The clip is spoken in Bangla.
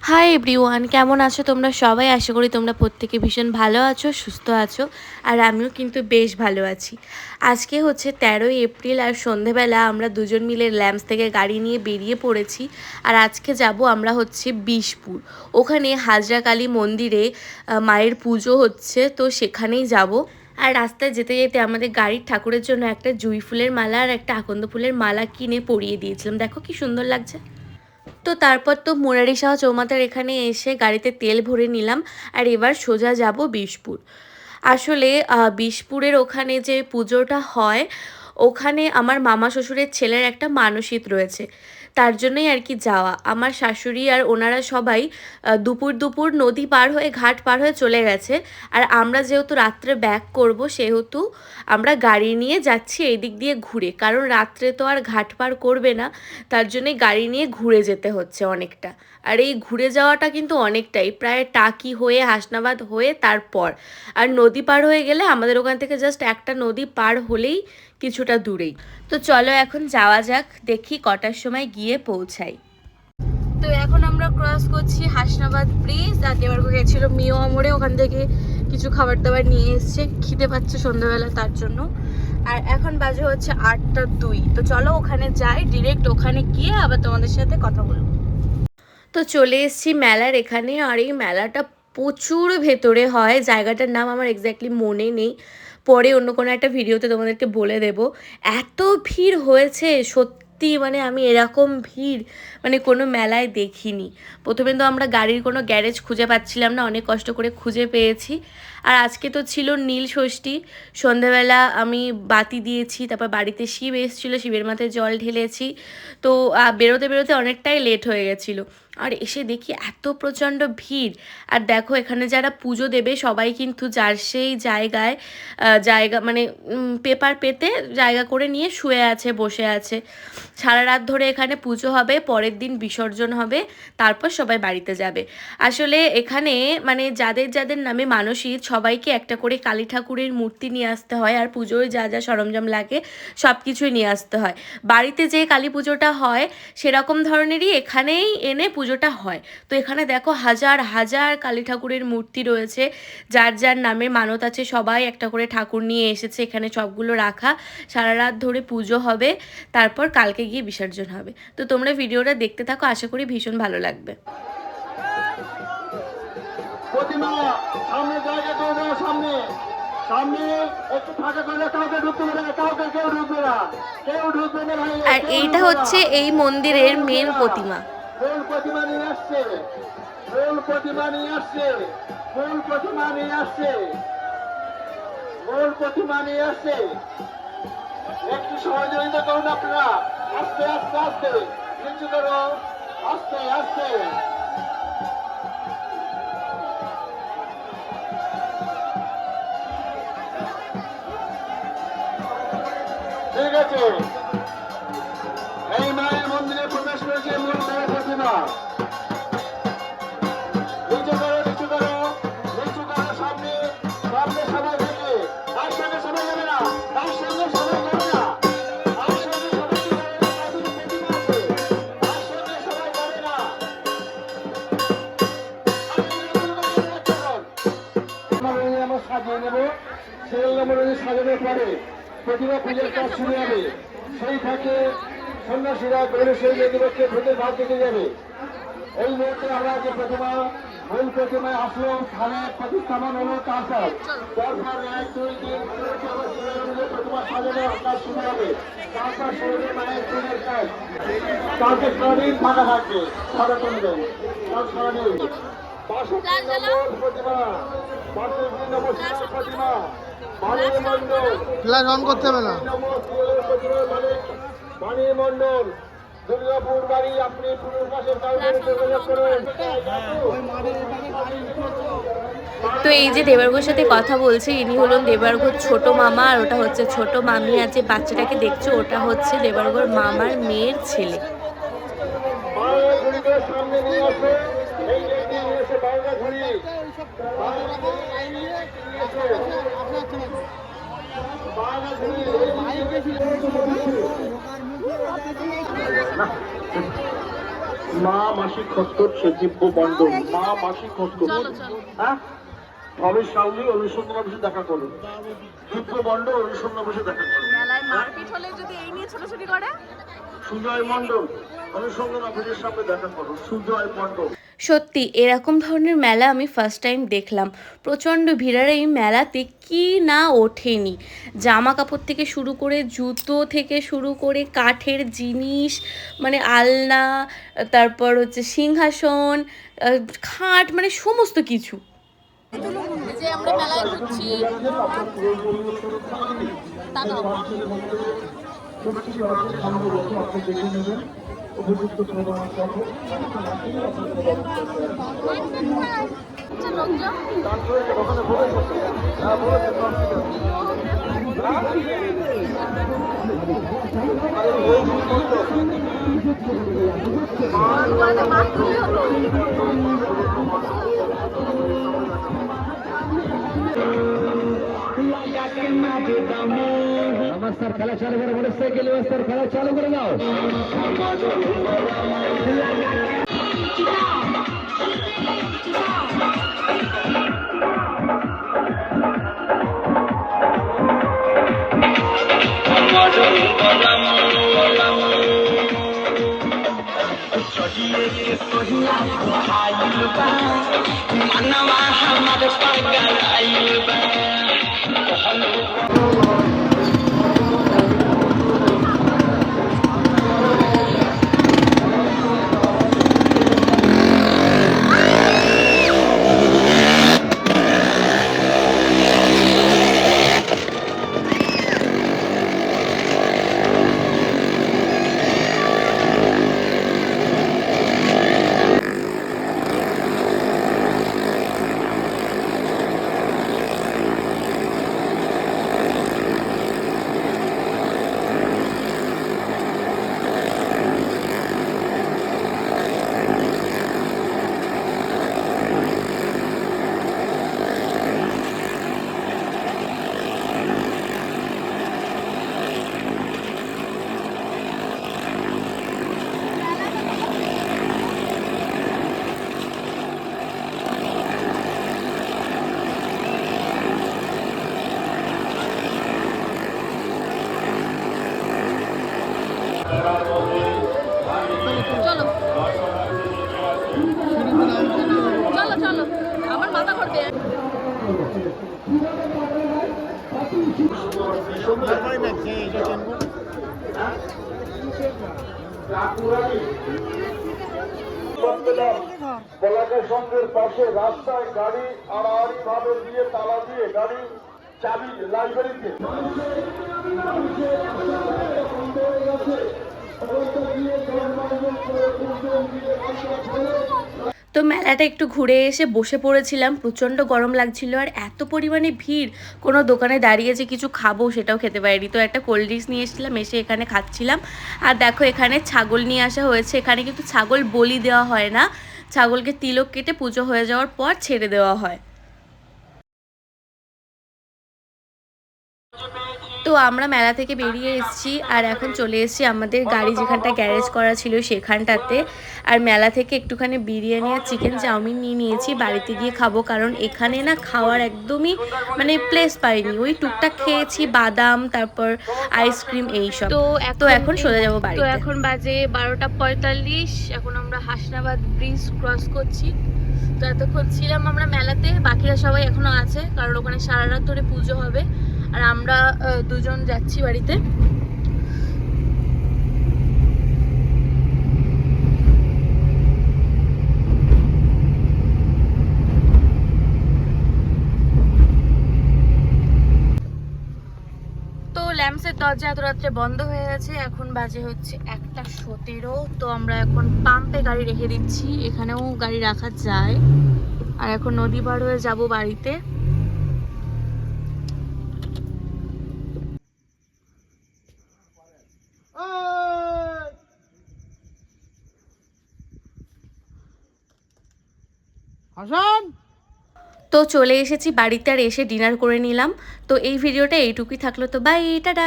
হাই এভরিওয়ান, কেমন আছো তোমরা সবাই? আশা করি তোমরা প্রত্যেকে ভীষণ ভালো আছো, সুস্থ আছো। আর আমিও কিন্তু বেশ ভালো আছি। আজকে হচ্ছে 13ই এপ্রিল আর সন্ধেবেলা আমরা দুজন মিলে ল্যাম্পস থেকে গাড়ি নিয়ে বেরিয়ে পড়েছি। আর আজকে যাব আমরা হচ্ছে বিশপুর। ওখানে হাজরা কালী মন্দিরে মায়ের পুজো হচ্ছে, তো সেখানেই যাব। আর রাস্তায় যেতে যেতে আমাদের গাড়ির ঠাকুরের জন্য একটা জুঁই ফুলের মালা আর একটা আকন্দ ফুলের মালা কিনে পরিয়ে দিয়েছিলাম। দেখো কি সুন্দর লাগছে। তো তারপর তো মুরারি শাহ চৌমাথার এখানে এসে গাড়িতে তেল ভরে নিলাম। আর এবার সোজা যাব বিশপুর। আসলে বিশপুরের ওখানে যে পুজোটা হয়, ওখানে আমার মামা শ্বশুরের ছেলের একটা মানসিক রয়েছে। তার জন্যই আর কি যাওয়া। আমার শাশুড়ি আর ওনারা সবাই দুপুর দুপুর নদী পার হয়ে ঘাট পার হয়ে চলে গেছে। আর আমরা যেহেতু রাত্রে ব্যাক করব, সেহেতু আমরা গাড়ি নিয়ে যাচ্ছি এই দিক দিয়ে ঘুরে, কারণ রাত্রে তো আর ঘাট পার করবে না। তার জন্যই গাড়ি নিয়ে ঘুরে যেতে হচ্ছে অনেকটা। আর এই ঘুরে যাওয়াটা কিন্তু অনেকটাই, প্রায় টাকি হয়ে হাসনাবাদ হয়ে তারপর। আর নদী পার হয়ে গেলে আমাদের ওখান থেকে জাস্ট একটা নদী পার হলেই কিছুটা দূরেই। তো চলো এখন যাওয়া যাক, দেখি কটার সময় গিয়ে পৌঁছাই। তো এখন আমরা ক্রস করছি হাসনাবাদ ব্রিজ। আর এবার গেছিল মিও আমরে, ওখান থেকে কিছু খাবার দাবার নিয়ে এসছে, খিদে পাচ্ছে সন্ধ্যাবেলা তার জন্য। আর এখন বাজে হচ্ছে 8:02। তো চলো ওখানে যাই, ডিরেক্ট ওখানে গিয়ে আবার তোমাদের সাথে কথা বলবো। তো চলে এসেছি মেলার এখানে। আর এই মেলাটা প্রচুর ভেতরে হয়, জায়গাটার নাম আমার এক্স্যাক্টলি মনে নেই, পরে অন্য কোনো একটা ভিডিওতে তোমাদেরকে বলে দেব। এত ভিড় হয়েছে সত্যি, মানে আমি এরকম ভিড় মানে কোনো মেলায় দেখিনি। প্রথমে তো আমরা গাড়ির কোনো গ্যারেজ খুঁজে পাচ্ছিলাম না, অনেক কষ্ট করে খুঁজে পেয়েছি। আর আজকে তো ছিল নীল ষষ্ঠী। সন্ধেবেলা আমি বাতি দিয়েছি, তারপর বাড়িতে শিব এসেছিলো, শিবের মাথায় জল ঢেলেছি। তো বেরোতে বেরোতে অনেকটাই লেট হয়ে গেছিলো। আর এসে দেখি এত প্রচণ্ড ভিড়। আর দেখো এখানে যারা পুজো দেবে সবাই কিন্তু যার সেই জায়গায় জায়গা মানে পেপার পেতে জায়গা করে নিয়ে শুয়ে আছে, বসে আছে। সারা রাত ধরে এখানে পুজো হবে, পরের দিন বিসর্জন হবে, তারপর সবাই বাড়িতে যাবে। আসলে এখানে মানে যাদের যাদের নামে মানসিক, সবাইকে একটা করে কালী ঠাকুরের মূর্তি নিয়ে আসতে হয়। আর পুজোয় যা যা সরঞ্জাম লাগে সব কিছুই নিয়ে আসতে হয়। বাড়িতে যে কালী পুজোটা হয় সেরকম ধরনেরই এখানেই এনে পুজোটা হয়। তো এখানে দেখো হাজার হাজার কালী ঠাকুরের মূর্তি রয়েছে, যার যার নামে মানত আছে সবাই একটা করে ঠাকুর নিয়ে এসেছে এখানে সবগুলো রাখা। সারা রাত ধরে পুজো হবে, তারপর কালকে গিয়ে বিসর্জন হবে। তো তোমরা ভিডিওটা দেখতে থাকো, আশা করি ভীষণ ভালো লাগবে। আর এইটা হচ্ছে এই মন্দিরের মেন প্রতিমা। মূল প্রতিমা নিয়ে আসছে, মূল প্রতিমা নিয়ে আসছে, মূল প্রতিমা নিয়ে আসছে, মূল প্রতিমা নিয়ে আসছে। একটু সহযোগিতা করুন আপনারা, আস্তে আস্তে আস্তে নিচু করো, আস্তে আস্তে। ঠিক আছে, এই মায়ের মন্দিরে প্রবেশ করেছে মূল প্রতিমা। নিচু করো, নিচু করো, নিচু করো, সামনে সামনে সবাই থেকে। তার সঙ্গে সবাই যাবে না, তার সঙ্গে সবাই যাবে না, তার সঙ্গে সবাই যাবে না, তাদের প্রতিমা আছে, তার সঙ্গে সবাই যাবে না। আমরা সাজিয়ে নেব, সিরিয়াল নম্বর সাজানোর পরে প্রতিমা পূজার কাজ শুরু হবে। সেই থাকে সন্ন্যাসীরা গৌর সেই মেয়েদেরকে ভোটের ভাগ দিতে যাবে। এই মুহূর্তে আমরা যে প্রতিমা মূল প্রতিমায় আসলো, স্থানে প্রতিস্থাপন হলো, তারপর 1-2-3 প্রতিমা সাজানোর কাজ শুরু হবে। তারপর শুরু হবে মায়ের পূজার কাজ। কালকে সারাদিন ফাঁকা থাকবে, সারা করবেন কাল সারাদিন। 62 নম্বর প্রতিমা, 62 নম্বর প্রতিমা বাণী মন্ডল, ক্লাস অন করতে হবে না। বাণী মন্ডল, দুর্গাপুর বাড়ি। আপনি পুরুষ পাশের কাউকে যোগাযোগ করুন। তো এই যে দেবার্ঘর সাথে কথা বলছে, ইনি হলেন দেবার্ঘর ছোট মামা, আর ওটা হচ্ছে ছোট মামি। আর যে বাচ্চাটাকে দেখছো ওটা হচ্ছে দেবার্ঘর মামার মেয়ের ছেলে। সামনে নিয়ে আসে, এই নিয়ে এসে বাংলা ঘুরি মা মাসি খত্তর সে দিব্য মণ্ডল, মা মাসি খত্তর, হ্যাঁ ভবের সাউলি অনুসন্ধান অফিসে দেখা করো, দিব্য মণ্ডল অনুসন্ধান অফিসে দেখা করো। মেলায় মারপিট হলে যদি এই নিয়ে ছোটাছুটি করে, সুজয় মণ্ডল অনুসন্ধান অফিসের সামনে দেখা করো, সুজয় মণ্ডল। সত্যি এরকম ধরনের মেলা আমি ফার্স্ট টাইম দেখলাম। প্রচণ্ড ভিড়ের এই মেলাতে কি না ওঠেনি, জামা কাপড় থেকে শুরু করে জুতো থেকে শুরু করে কাঠের জিনিস, মানে আলনা, তারপর হচ্ছে সিংহাসন, খাট, মানে সমস্ত কিছু। যে আমরা মেলায় ঘুরছি, তাকাও। আচ্ছা, লোকজন মারতেই হলো। নমস্কার, খেলা চালু করে মোটরসাইকেল ব্যবস্থার খেলা চালু করে দাও। চলো চলো চলো, আমার মাথা ঘুরবে। পলাকা সংঘের পাশে রাস্তায় গাড়ি আড়াআড়ি ভাবে দিয়ে তালা দিয়ে গাড়ি চাবি লাইব্রেরিতে। তো মেলাটা একটু ঘুরে এসে বসে পড়েছিলাম, প্রচণ্ড গরম লাগছিল আর এত পরিমাণে ভিড়, কোনো দোকানে দাঁড়িয়ে যে কিছু খাবো সেটাও খেতে পারিনি। তো একটা কোল্ড ড্রিঙ্কস নিয়ে এসেছিলাম, এসে এখানে খাচ্ছিলাম। আর দেখো এখানে ছাগল নিয়ে আসা হয়েছে। এখানে কিন্তু ছাগল বলি দেওয়া হয় না, ছাগলকে তিলক কেটে পুজো হয়ে যাওয়ার পর ছেড়ে দেওয়া হয়। তো আমরা মেলা থেকে বেরিয়ে এসেছি আর এখন চলে এসেছি আমাদের গাড়ি যেখানটা গ্যারেজ করা ছিল সেখানটাতে। আর মেলা থেকে একটুখানি বিরিয়ানি আর চিকেন চাউমিন নিয়ে নিয়েছি, বাড়িতে গিয়ে খাবো, কারণ এখানে না খাওয়ার একদমই মানে প্লেস পাইনি। ওই টুকটাক খেয়েছি, বাদাম, তারপর আইসক্রিম, এইসব। তো এখন চলে যাবো বাড়িতে। তো এখন বাজে 12:45। এখন আমরা হাসনাবাদ ব্রিজ ক্রস করছি। তো এতক্ষণ ছিলাম আমরা মেলাতে, বাকিরা সবাই এখনো আছে, কারণ ওখানে সারা রাত ধরে পুজো হবে। আর আমরা দুজন যাচ্ছি বাড়িতে। তো ল্যাম্পসের দরজা এত রাত্রে বন্ধ হয়ে গেছে, এখন বাজে হচ্ছে 1:17। তো আমরা এখন পাম্পে গাড়ি রেখে দিচ্ছি, এখানেও গাড়ি রাখা যায়। আর এখন নদী পার হয়ে যাব বাড়িতে। তো চলে এসেছি বাড়িতে, আর এসে ডিনার করে নিলাম। তো এই ভিডিওটা এইটুকুই থাকলো। তো বাই, টাটা।